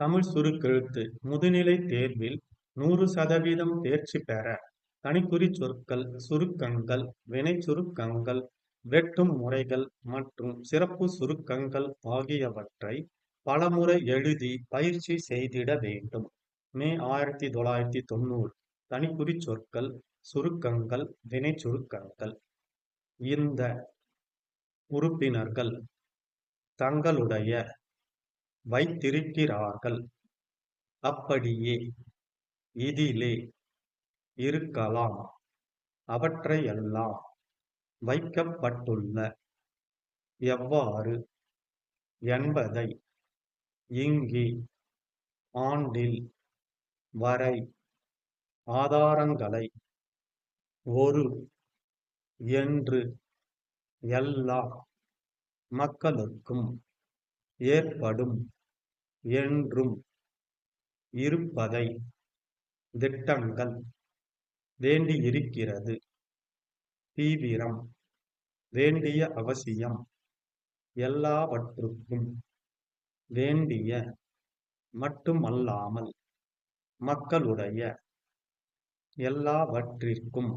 தமிழ் சுருக்கெழுத்து முதுநிலை தேர்வில் 100% தேர்ச்சி பெற தனிக்குறிச் சொற்கள், சுருக்கங்கள், வினைச் சுருக்கங்கள், வெட்டும் முறைகள் மற்றும் சிறப்பு சுருக்கங்கள் ஆகியவற்றை பலமுறை எழுதி பயிற்சி செய்திட வேண்டும். மே 1990. தனிக்குறிச் சொற்கள், சுருக்கங்கள், வினைச் சுருக்கங்கள். இந்த உறுப்பினர்கள் தங்களுடைய வைத்திருக்கிறார்கள். அப்படியே இதிலே இருக்கலாம். அவற்றையெல்லாம் வைக்கப்பட்டுள்ள எவ்வாறு என்பதை இங்கே ஆண்டில் வரை ஆதாரங்களை ஒரு என்று எல்லா மக்களுக்கும் ஏற்படும் என்றும் இருப்பதை திட்டங்கள் வேண்டியிருக்கிறது. தீவிரம் வேண்டிய அவசியம் எல்லாவற்றுக்கும் வேண்டிய மட்டுமல்லாமல் மக்களுடைய எல்லாவற்றிற்கும்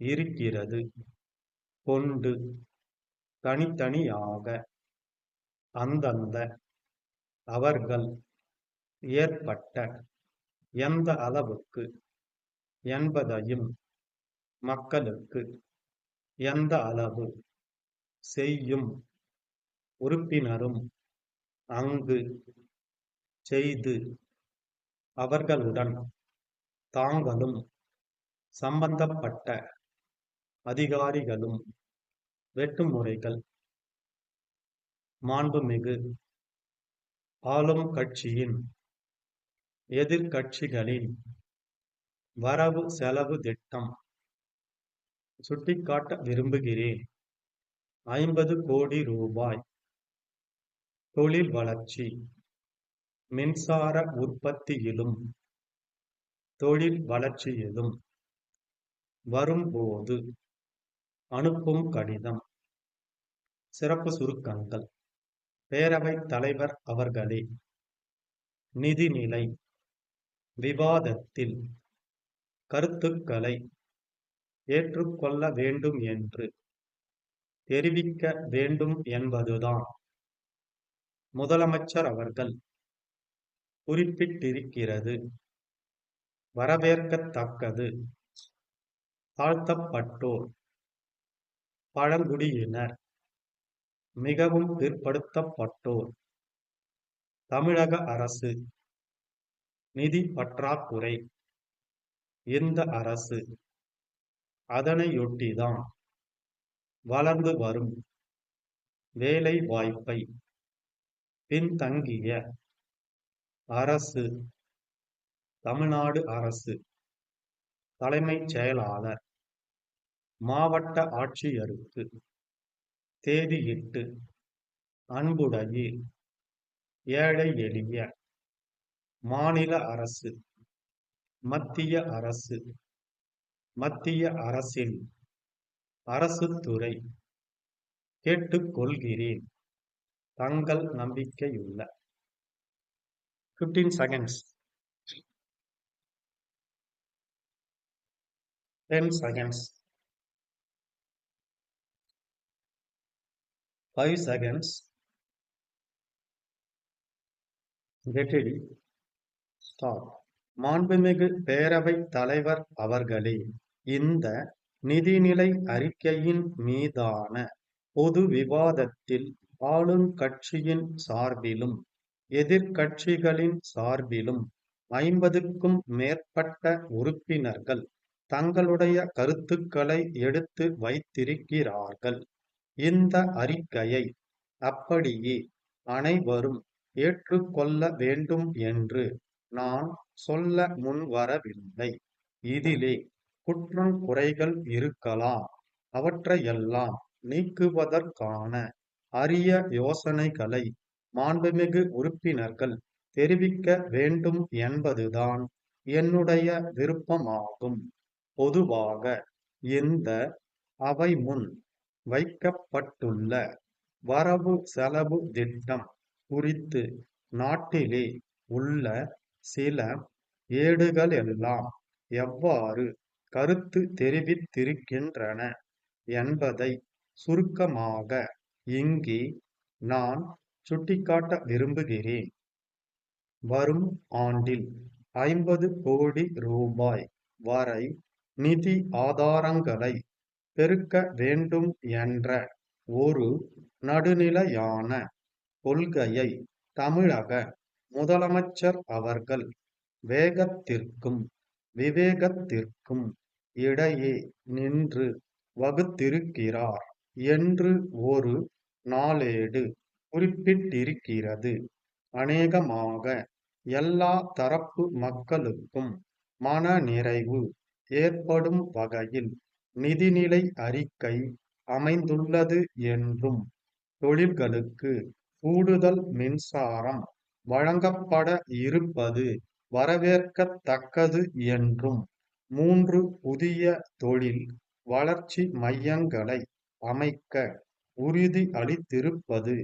இருக்கிறது. கொண்டு தனித்தனியாக அந்தந்த அவர்கள் ஏற்பட்ட எந்த அளவுக்கு என்பதையும் மக்களுக்கு எந்த அளவு செய்யும் உறுப்பினரும் அங்கு செய்து அவர்களுடன் தாங்களும் சம்பந்தப்பட்ட அதிகாரிகளும் வெட்டுமுறைகள் மாண்புமிகு ஆளும் கட்சியின் எதிர்க்கட்சிகளின் வரவு செலவு திட்டம் சுட்டிக்காட்ட விரும்புகிறேன். 50 கோடி ரூபாய் தொழில் வளர்ச்சி, மின்சார உற்பத்தியிலும் தொழில் வளர்ச்சியிலும் வரும்போது அனுப்பும் கடிதம். சிறப்பு சுருக்கங்கள். பேரவைத் தலைவர் அவர்களே, நிதிநிலை விவாதத்தில் கருத்துக்களை ஏற்றுக்கொள்ள வேண்டும் என்று தெரிவிக்க வேண்டும் என்பதுதான் முதலமைச்சர் அவர்கள் குறிப்பிட்டிருக்கிறது. வரவேற்கத்தக்கது. தாழ்த்தப்பட்டோர், பழங்குடியினர், மிகவும் பிற்படுத்தப்பட்டோர், தமிழக அரசு நிதி பற்றாக்குறை. இந்த அரசு அதனையொட்டிதான் வளர்ந்து வரும் வேலை வாய்ப்பை பின்தங்கிய அரசு. தமிழ்நாடு அரசு தலைமைச் செயலாளர் மாவட்ட ஆட்சியருக்கு தேதியிட்டு அன்புடையீர். ஏழை எளிய மாநில அரசு, மத்திய அரசு, மத்திய அரசின் அரசுத்துறை கேட்டுக்கொள்கிறேன். தங்கள் நம்பிக்கையுள்ள 15 seconds, 10 seconds, 5 seconds. Get ready. Stop. மாண்புமிகு பேரவைத் தலைவர் அவர்களே, இந்த நிதிநிலை அறிக்கையின் மீதான பொது விவாதத்தில் ஆளுங்கட்சியின் சார்பிலும் எதிர்க்கட்சிகளின் சார்பிலும் 50க்கும் மேற்பட்ட உறுப்பினர்கள் தங்களுடைய கருத்துக்களை எடுத்து வைத்திருக்கிறார்கள். இந்த அறிக்கையை அப்படியே அனைவரும் ஏற்றுக்கொள்ள வேண்டும் என்று நான் சொல்ல முன்வரவில்லை. இதிலே குற்றம் குறைகள் இருக்கலாம். அவற்றையெல்லாம் நீக்குவதற்கான அரிய யோசனைகளை மாண்புமிகு உறுப்பினர்கள் தெரிவிக்க வேண்டும் என்பதுதான் என்னுடைய விருப்பமாகும். பொதுவாக இந்த அவை முன் வைக்கப்பட்டுள்ள வரவு செலவு திட்டம் குறித்து நாட்டிலே உள்ள சில ஏடுகளெல்லாம் எவ்வாறு கருத்து தெரிவித்திருக்கின்றன என்பதை சுருக்கமாக இங்கே நான் சுட்டிக்காட்ட விரும்புகிறேன். வரும் ஆண்டில் 50 கோடி ரூபாய் வரை நிதி ஆதாரங்களை பெருக்க வேண்டும் என்ற ஒரு நடுநிலையான கொள்கையை தமிழக முதலமைச்சர் அவர்கள் வேகத்திற்கும் விவேகத்திற்கும் இடையே நின்று வகுத்திருக்கிறார் என்று ஒரு நாளேடு குறிப்பிட்டிருக்கிறது. அநேகமாக எல்லா தரப்பு மக்களுக்கும் மனநிறைவு ஏற்படும் வகையில் நிதிநிலை அறிக்கை அமைந்துள்ளது என்றும், தொழில்களுக்கு கூடுதல் மின்சாரம் வழங்கப்பட இருப்பது வரவேற்கத்தக்கது என்றும், 3 புதிய தொழில் வளர்ச்சி மையங்களை அமைக்க உறுதி அளித்திருப்பது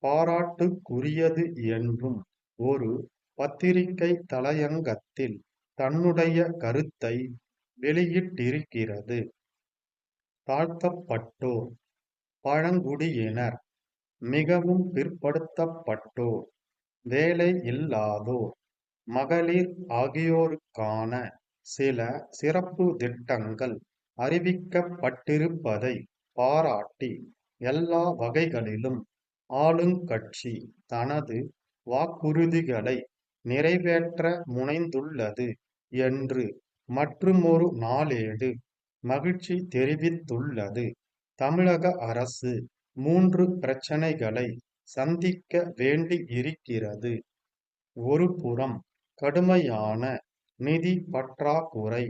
பாராட்டுக்குரியது என்றும் ஒரு பத்திரிகை தலையங்கத்தில் தன்னுடைய கருத்தை வெளியிட்டிருக்கிறது. தாழ்த்தப்பட்டோர், பழங்குடியினர், மிகவும் பிற்படுத்தப்பட்டோர், வேலை இல்லாதோர், மகளிர் ஆகியோருக்கான சில சிறப்பு திட்டங்கள் அறிவிக்கப்பட்டிருப்பதை பாராட்டி, எல்லா வகைகளிலும் ஆளுங்கட்சி தனது வாக்குறுதிகளை நிறைவேற்ற முனைந்துள்ளது என்று மற்றுமொரு நாளேடு மகிழ்ச்சி தெரிவித்துள்ளது. தமிழக அரசு 3 பிரச்சனைகளை சந்திக்க வேண்டியிருக்கிறது. ஒருபுறம் கடுமையான நிதி பற்றாக்குறை,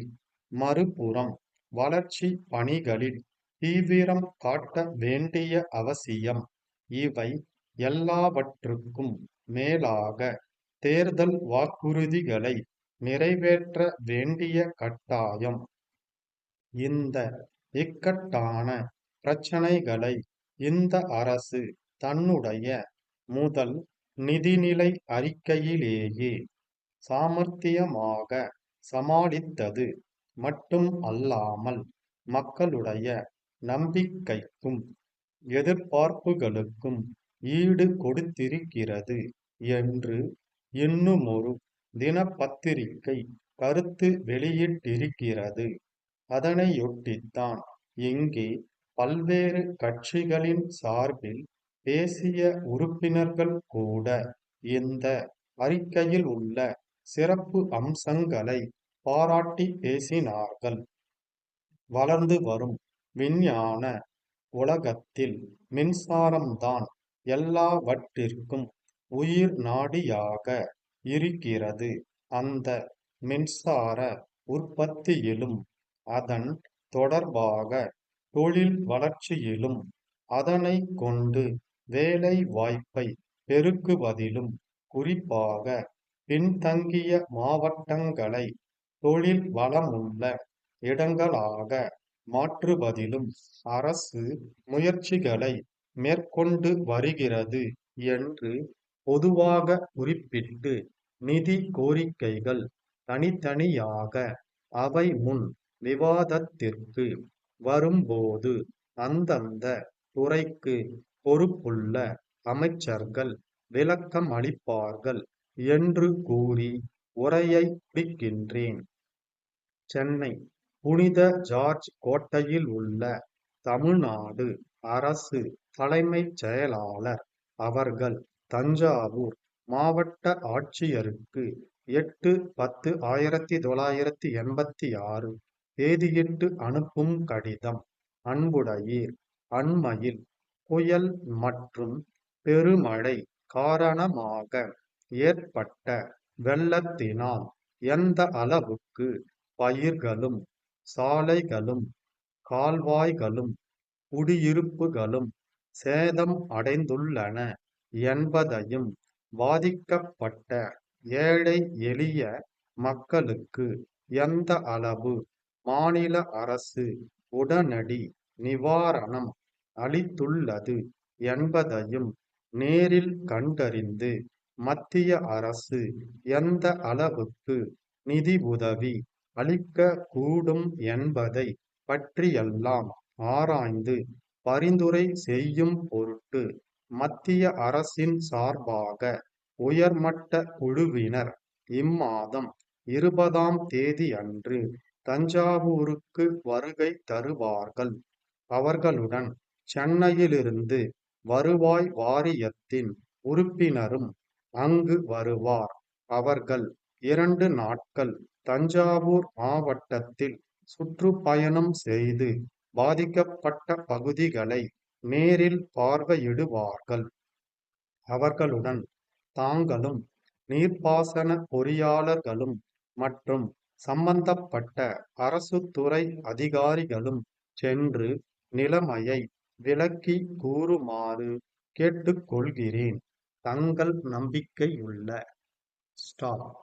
மறுபுறம் வளர்ச்சி பணிகளில் தீவிரம் காட்ட வேண்டிய அவசியம். இவை எல்லாவற்றுக்கும் மேலாக தேர்தல் வாக்குறுதிகளை நிறைவேற்ற வேண்டிய கட்டாயம். இந்த இக்கட்டான பிரச்சனைகளை இந்த அரசு தன்னுடைய முதல் நிதிநிலை அறிக்கையிலேயே சாமர்த்தியமாக சமாளித்தது மட்டும் அல்லாமல், மக்களுடைய நம்பிக்கைக்கும் எதிர்பார்ப்புகளுக்கும் ஈடு கொடுத்திருக்கிறது என்று இன்னுமொரு தினப்பத்திரிகை கருத்து வெளியிட்டிருக்கிறது. அதனையொட்டித்தான் இங்கே பல்வேறு கட்சிகளின் சார்பில் பேசிய உறுப்பினர்கள் கூட இந்த அறிக்கையில் உள்ள சிறப்பு அம்சங்களை பாராட்டி பேசினார்கள். வளர்ந்து வரும் விஞ்ஞான உலகத்தில் மின்சாரம்தான் எல்லாவற்றிற்கும் உயிர் நாடியாக இருக்கிறது. அந்த மின்சார உற்பத்தியிலும், அதன் தொடர்பாக தொழில் வளர்ச்சியிலும், அதனை கொண்டு வேலை வாய்ப்பை பெருக்குவதிலும், குறிப்பாக பின்தங்கிய மாவட்டங்களை தொழில் வளமுள்ள இடங்களாக மாற்றுவதிலும் அரசு முயற்சிகளை மேற்கொண்டு வருகிறது என்று பொதுவாக குறிப்பிட்டு, நிதி கோரிக்கைகள் தனித்தனியாக அவை முன் விவாதத்திற்கு வரும்போது அந்தந்த துறைக்கு பொறுப்புள்ள அமைச்சர்கள் விளக்கம் அளிப்பார்கள் என்று கூறி உரையை முடிக்கின்றேன். சென்னை புனித ஜார்ஜ் கோட்டையில் உள்ள தமிழ்நாடு அரசு தலைமைச் செயலாளர் அவர்கள் தஞ்சாவூர் மாவட்ட ஆட்சியருக்கு 8/10/1986 தேதியிட்டு அனுப்பும் கடிதம். அன்புடையீர், அண்மையில் புயல் மற்றும் பெருமழை காரணமாக ஏற்பட்ட வெள்ளத்தினால் எந்த அளவுக்கு பயிர்களும், சாலைகளும், கால்வாய்களும், குடியிருப்புகளும் சேதம் அடைந்துள்ளன என்பதையும், பாதிக்கப்பட்ட ஏழை எளிய மக்களுக்கு எந்த அளவு மாநில அரசு உடனடி நிவாரணம் அளித்துள்ளது என்பதையும் நேரில் கண்டறிந்து மத்திய அரசு எந்த அளவுக்கு நிதி உதவி அளிக்கக் கூடும் என்பதை பற்றியெல்லாம் ஆராய்ந்து பரிந்துரை செய்யும் பொருட்டு மத்திய அரசின் சார்பாக உயர்மட்ட குழுவினர் இம்மாதம் 20ஆம் தேதியன்று தஞ்சாவூருக்கு வருகை தருவார்கள். அவர்களுடன் சென்னையிலிருந்து வருவாய் வாரியத்தின் உறுப்பினரும் அங்கு வருவார். அவர்கள் 2 நாட்கள் தஞ்சாவூர் மாவட்டத்தில் சுற்றுப்பயணம் செய்து பாதிக்கப்பட்ட பகுதிகளை நேரில் பார்வையிடுவார்கள். அவர்களுடன் தாங்களும் நீர்ப்பாசன பொறியாளர்களும் மற்றும் சம்பந்தப்பட்ட அரசுத் துறை அதிகாரிகளும் சென்று நிலைமையை விளக்கி கூறுமாறு கேட்டுக்கொள்கிறேன். தங்கள் நம்பிக்கையுள்ள ஸ்டாப்.